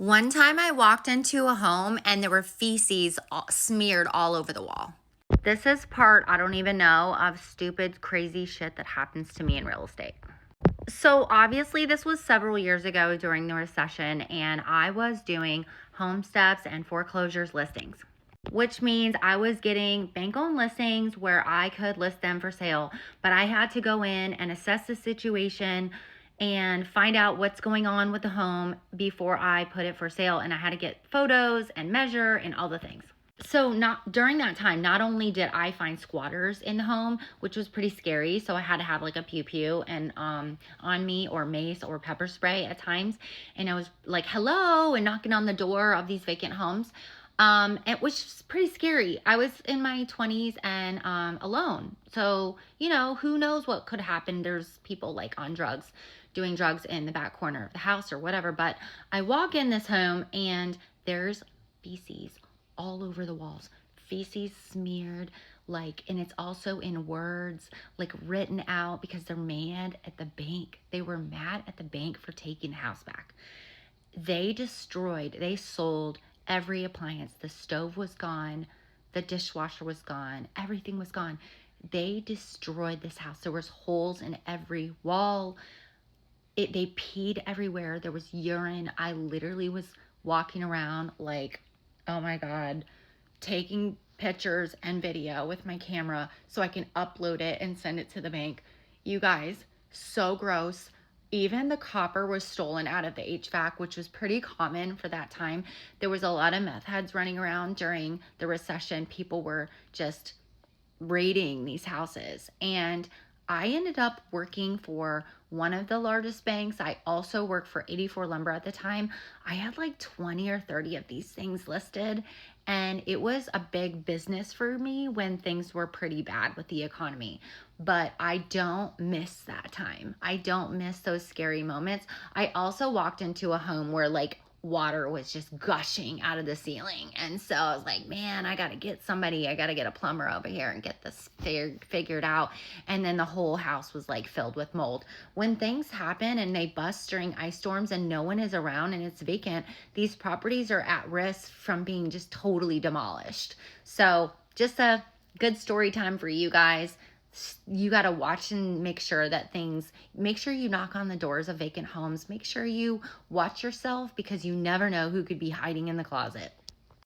One time I walked into a home and there were feces smeared all over the wall. This is part, I don't even know, of stupid, crazy shit that happens to me in real estate. So obviously this was several years ago during the recession, and I was doing home steps and foreclosures listings, which means I was getting bank-owned listings where I could list them for sale, but I had to go in and assess the situation and find out what's going on with the home before I put it for sale. And I had to get photos and measure and all the things. So not during that time, not only did I find squatters in the home, which was pretty scary, so I had to have like a pew pew and on me, or mace or pepper spray at times, and I was like hello and knocking on the door of these vacant homes. It was just pretty scary. I was in my 20s and alone, so who knows what could happen. There's people like on drugs, doing drugs in the back corner of the house or whatever. But I walk in this home and there's feces all over the walls, feces smeared, like, and it's also in words, like written out, because they're mad at the bank. They were mad at the bank for taking the house back. They sold every appliance. The stove was gone, the dishwasher was gone, everything was gone. They destroyed this house. There was holes in every wall. They peed everywhere. There was urine. I literally was walking around like, oh my God, taking pictures and video with my camera so I can upload it and send it to the bank. You guys, so gross. Even the copper was stolen out of the HVAC, which was pretty common for that time. There was a lot of meth heads running around during the recession. People were just raiding these houses. And I ended up working for one of the largest banks. I also worked for 84 Lumber at the time. I had like 20 or 30 of these things listed, and it was a big business for me when things were pretty bad with the economy. But I don't miss that time. I don't miss those scary moments. I also walked into a home where like water was just gushing out of the ceiling. And so I was like, man, I got to get a plumber over here and get this figured out. And then the whole house was like filled with mold. When things happen and they bust during ice storms and no one is around and it's vacant, these properties are at risk from being just totally demolished. So just a good story time for you guys. You got to watch and make sure you knock on the doors of vacant homes. Make sure you watch yourself, because you never know who could be hiding in the closet.